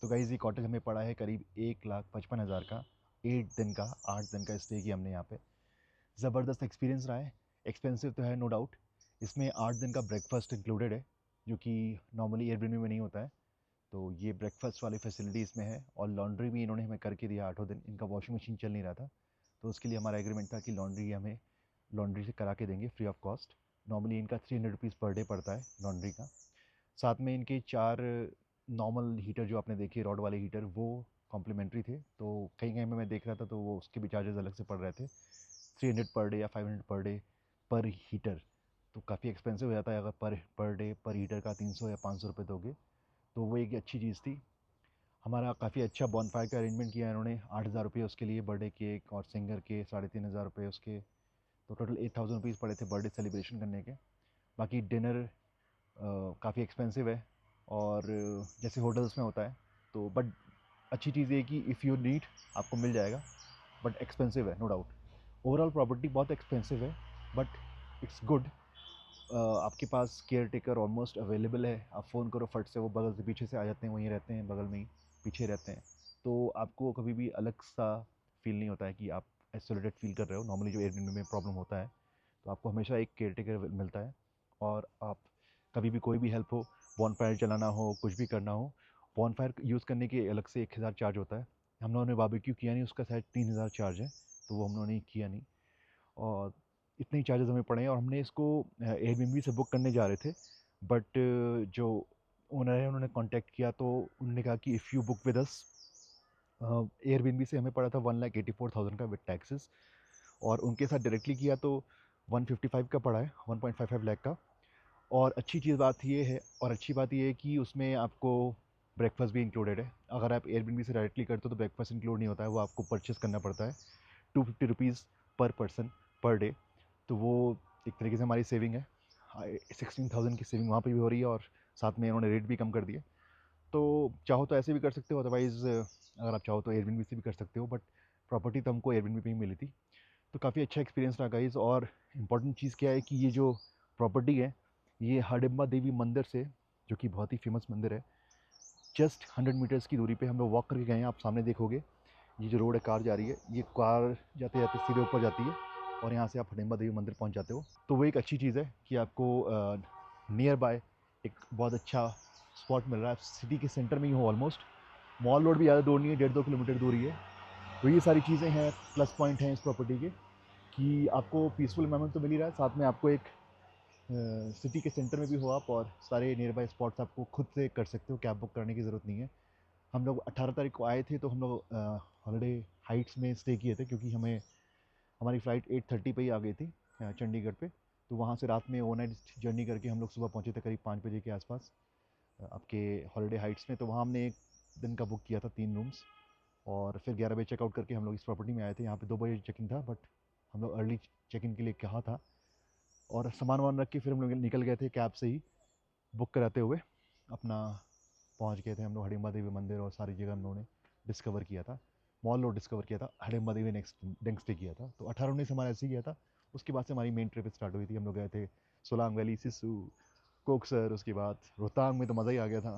तो गाइज़ ये कॉटेज हमें पड़ा है करीब 1,55,000 का। 8 दिन का 8 दिन का स्टे किया हमने यहाँ पे। ज़बरदस्त एक्सपीरियंस रहा है। एक्सपेंसिव तो है नो डाउट। इसमें 8 दिन का ब्रेकफास्ट इंक्लूडेड है, जो कि नॉर्मली एयरबीएनबी में नहीं होता है। तो ये ब्रेकफास्ट वाली फैसिलिटी इसमें है, और लॉन्ड्री भी इन्होंने हमें करके दिया 8 दिन। इनका वॉशिंग मशीन चल नहीं रहा था, तो उसके लिए हमारा एग्रीमेंट था कि लॉन्ड्री हमें लॉन्ड्री से करा के देंगे फ्री ऑफ कॉस्ट। नॉर्मली इनका 300 रुपीज़ पर डे पड़ता है लॉन्ड्री का। साथ में इनके 4 नॉर्मल हीटर जो आपने देखे रॉड वाले हीटर, वो कॉम्प्लीमेंट्री थे। तो कहीं कहीं में मैं देख रहा था तो वो उसके भी चार्जेस अलग से पड़ रहे थे, 300 पर डे या 500 पर डे पर हीटर। तो काफ़ी एक्सपेंसिव हो जाता है अगर पर डे पर हीटर का 300 या 500 रुपये दोगे। तो वो एक अच्छी चीज़ थी। हमारा काफ़ी अच्छा बॉनफायर का अरेंजमेंट किया इन्होंने। 8,000 रुपये उसके लिए, बर्थडे केक और सिंगर के 3,500 रुपये उसके। तो टोटल 8,000 रुपीज़ पड़े थे बर्थडे सेलिब्रेशन करने के। बाकी डिनर काफ़ी एक्सपेंसिव है, और जैसे होटल्स में होता है। तो बट अच्छी चीज़ ये कि इफ़ यू नीड आपको मिल जाएगा, बट एक्सपेंसिव है नो डाउट। ओवरऑल प्रॉपर्टी बहुत एक्सपेंसिव है, बट इट्स गुड। आपके पास केयर टेकर ऑलमोस्ट अवेलेबल है। आप फ़ोन करो फट से, वो बगल से पीछे से आ जाते हैं, वहीं रहते हैं, बगल में ही पीछे रहते हैं। तो आपको कभी भी अलग सा फील नहीं होता है कि आप आइसोलेटेड फील कर रहे हो। नॉर्मली जो एयरबीएनबी में प्रॉब्लम होता है, तो आपको हमेशा एक केयर टेकर मिलता है। और आप कभी भी कोई भी हेल्प हो, बॉनफायर जलाना हो, कुछ भी करना हो, बॉनफायर यूज़ करने के अलग से 1,000 चार्ज होता है। हम लोगों ने बारबेक्यू किया नहीं, उसका शायद 3,000 चार्ज है, तो वो हम लोगों ने किया नहीं। और इतने ही चार्जेस हमें पड़े हैं। और हमने इसको एयरबीएनबी से बुक करने जा रहे थे, बट जो ओनर है उन्होंने कांटेक्ट किया, तो उन्होंने कहा कि if you book with us, Airbnb से हमें पड़ा था 1,84,000 का विद टैक्सेस। और उनके साथ डायरेक्टली किया तो 155 का पड़ा है, 1.55 लाख का। और अच्छी बात ये है कि उसमें आपको ब्रेकफास्ट भी इंक्लूडेड है। अगर आप एयरबीएनबी से डायरेक्टली करते हो तो ब्रेकफास्ट इंक्लूड नहीं होता है, वो आपको परचेस करना पड़ता है। 250 रुपीज़ पर पर्सन पर डे। तो वो एक तरीके से हमारी सेविंग है। 16,000 की सेविंग वहाँ पे भी हो रही है, और साथ में इन्होंने रेट भी कम कर दिए। तो चाहो तो ऐसे भी कर सकते हो, अदरवाइज़ अगर आप चाहो तो एयरबीएनबी से भी कर सकते हो, बट प्रॉपर्टी तो हमको एयरबीएनबी पे ही मिली थी। तो काफ़ी अच्छा एक्सपीरियंस रहा गाइज़। और इम्पॉर्टेंट चीज़ क्या है कि ये जो प्रॉपर्टी है, ये हडिम्बा देवी मंदिर से, जो कि बहुत ही फेमस मंदिर है, जस्ट 100 मीटर्स की दूरी पे हम लोग वॉक करके गए हैं। आप सामने देखोगे, ये जो रोड है, कार जा रही है, ये कार जाते जाते सीधे ऊपर जाती है, और यहाँ से आप हडिम्बा देवी मंदिर पहुँच जाते हो। तो वो एक अच्छी चीज़ है कि आपको नियर बाय एक बहुत अच्छा स्पॉट मिल रहा है। सिटी के सेंटर में ही हो ऑलमोस्ट। मॉल रोड भी ज़्यादा दूर नहीं है, 1.5-2 किलोमीटर दूरी है। तो ये सारी चीज़ें हैं, प्लस पॉइंट हैं इस प्रॉपर्टी के, कि आपको पीसफुल एनवायरनमेंट तो मिल ही रहा है, साथ में आपको एक सिटी के सेंटर में भी हो आप, और सारे नियर बाय स्पॉट्स आपको खुद से कर सकते हो, कैब बुक करने की ज़रूरत नहीं है। हम लोग 18 तारीख को आए थे, तो हम लोग हॉलिडे हाइट्स में स्टे किए थे, क्योंकि हमारी फ़्लाइट 8:30 पे ही आ गई थी चंडीगढ़ पे। तो वहाँ से रात में ओवरनाइट जर्नी करके हम लोग सुबह पहुँचे थे करीब 5 बजे के आसपास आपके हॉलिडे हाइट्स में। तो वहाँ हमने एक दिन का बुक किया था, 3 रूम्स। और फिर 11 बजे चेकआउट करके हम लोग इस प्रॉपर्टी में आए थे। यहाँ पे 2 बजे चेक इन था, बट हम लोग अर्ली चेक इन के लिए कहा था, और सामान वामान रख के फिर हम लोग निकल गए थे कैब से ही बुक कराते हुए। अपना पहुंच गए थे हम लोग हडिम्बा देवी मंदिर, और सारी जगह हम लोगों ने डिस्कवर किया था। मॉल रोड डिस्कवर किया था, हडिम्बा देवी नेक्स्ट डे किया था। तो 18-19 हमारा ऐसे ही गया था। उसके बाद से हमारी मेन ट्रिप स्टार्ट हुई थी। हम लोग गए थे सोलांग वैली, सिस्सू, कोकसर, उसके बाद रोहतांग में तो मज़ा ही आ गया था।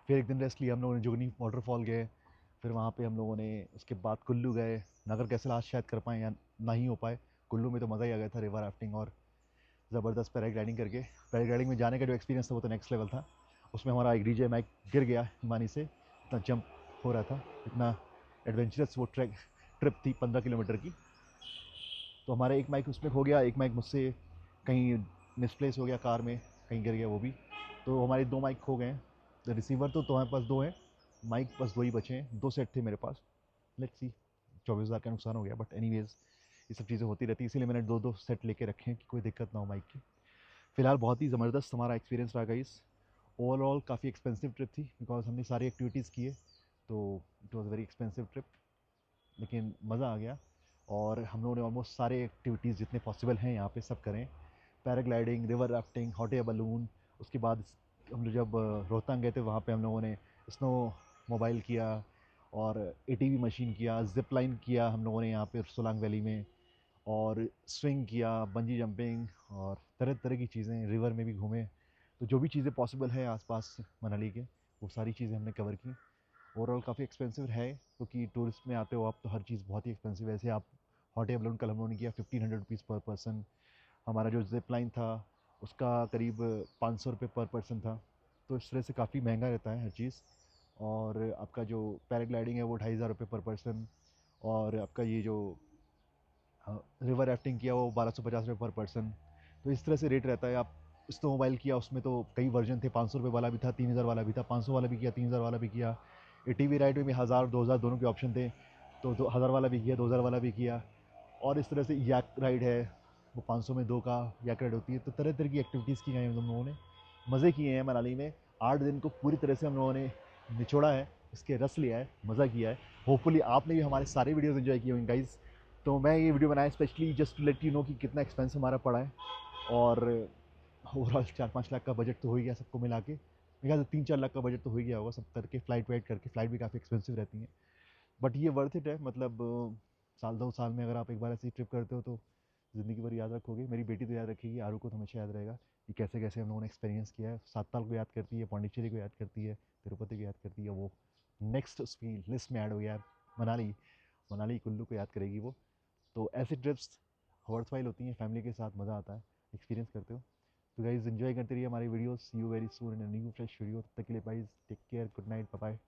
फिर एक दिन रेस्ट लिया हम लोगों ने, जोगनी वाटरफॉल गए। फिर वहाँ पे हम लोगों ने उसके बाद कुल्लू गए। नगर कैसल आज शायद कर पाए या ना ही हो पाए। कुल्लू में तो मज़ा ही आ गया था, रिवर राफ्टिंग और ज़बरदस्त पैराग्लाइडिंग करके। पैराग्लाइडिंग में जाने का जो एक्सपीरियंस था वो तो नेक्स्ट लेवल था। उसमें हमारा एक डीजे माइक गिर गया हिमानी से, इतना जंप हो रहा था, इतना एडवेंचरस वो ट्रिप थी 15 किलोमीटर की। तो हमारा एक माइक उसमें खो गया, एक माइक मुझसे कहीं मिसप्लेस हो गया कार में, कहीं गिर गया वो भी। तो हमारे 2 माइक खो गए हैं। तो रिसीवर तो हमारे पास 2 हैं, माइक बस 2 ही बचे हैं। 2 सेट थे मेरे पास। लेट्स सी, 24,000 का नुकसान हो गया, बट एनीवेज ये सब चीज़ें होती रहती है, इसीलिए मैंने 2-2 सेट लेके रखे हैं कि कोई दिक्कत ना हो माइक की। फिलहाल बहुत ही ज़बरदस्त हमारा एक्सपीरियंस रहा गाइस। ओवरऑल काफ़ी एक्सपेंसिव ट्रिप थी, बिकॉज हमने सारी एक्टिविटीज़ किए, तो it was very expensive trip, लेकिन मज़ा आ गया। और हम लोगों ने ऑलमोस्ट सारे एक्टिविटीज़ जितने पॉसिबल हैं यहाँ पे सब करें। Paragliding, river rafting, hot air balloon. उसके बाद हम लोग जब रोहतांग गए थे, वहाँ पे हम लोगों ने स्नो मोबाइल किया, और एटीवी मशीन किया, जिप लाइन किया हम लोगों ने यहाँ पे सोलांग वैली में, और स्विंग किया, बंजी जंपिंग, और तरह तरह की चीज़ें, रिवर में भी घूमे। तो जो भी चीज़ें पॉसिबल है आसपास मनाली के, वो सारी चीज़ें हमने कवर की। ओवरऑल काफ़ी एक्सपेंसिव है, क्योंकि टूरिस्ट में आते हो आप तो हर चीज़ बहुत ही एक्सपेंसिव है। ऐसे आप हॉट एयर बलून कल हम लोगों ने किया 1500 रुपीज़ पर पर्सन। हमारा जो जिप लाइन था उसका करीब 500 रुपये पर पर्सन था। तो इस तरह से काफ़ी महंगा रहता है हर चीज़। और आपका जो पैराग्लाइडिंग है वो 2500 रुपये पर पर्सन। और आपका ये जो रिवर राफ्टिंग किया वो 1250 रुपये पर पर्सन। तो इस तरह से रेट रहता है। आप स्नो मोबाइल किया उसमें तो कई वर्जन थे, 500 रुपये वाला भी था, 3000 वाला भी था, 500 वाला भी किया, 3000 वाला भी किया। ATV राइड में भी 1000 2000 दोनों के ऑप्शन थे। तो 2000 वाला भी किया, 2000 वाला भी किया। और इस तरह से याक राइड है, वो 500 में 2 का याक राइड होती है। तो तरह तरह की एक्टिविटीज़ की गई हैं हम लोगों ने, मज़े किए हैं मनाली में। 8 दिन को पूरी तरह से हम लोगों ने निचोड़ा है, इसके रस लिया है, मज़ा किया है। होपफुली आपने भी हमारे सारे वीडियोज़ एंजॉय किए होंगे गाइज़। तो मैं ये वीडियो बनाया specially just to let you know कि कितना एक्सपेंस हमारा पड़ा है। और ओवरऑल 4-5 लाख का बजट तो हो ही गया सबको मिला के। मेरे ख्याल से 3-4 लाख का बजट तो हो ही गया होगा सब करके, फ़्लाइट वाइट करके। फ़्लाइट भी काफ़ी एक्सपेंसिव रहती हैं, बट ये वर्थ इट है। मतलब साल 2 साल में अगर आप एक बार ऐसी ट्रिप करते हो तो ज़िंदगी भर याद रखोगे। मेरी बेटी तो याद रखेगी, आरू को तो हमेशा याद रहेगा कि कैसे कैसे हम लोगों ने एक्सपीरियंस किया है। 7 ताल को याद करती है, पौंडीचेरी को याद करती है, तिरुपति को याद करती है। वो नेक्स्ट उसकी लिस्ट में ऐड हो गया है, मनाली। मनाली कुल्लू को याद करेगी वो। तो ऐसी ट्रिप्स वर्थवाइल होती हैं, फैमिली के साथ मज़ा आता है, एक्सपीरियंस करते हो। तो गाइज एंजॉय करते रहिए हमारी videos. See you very soon in new fresh video. तब तक के लिए guys take care, good night, bye bye.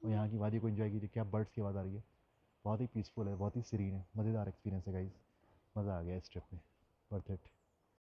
और यहाँ की वादी को एंजॉय कीजिए। क्या बर्ड्स की आवाज़ आ रही है, बहुत ही पीसफुल है, बहुत ही सीरीन है, मज़ेदार एक्सपीरियंस है गाइज। मज़ा आ गया इस ट्रिप में, वर्थ इट।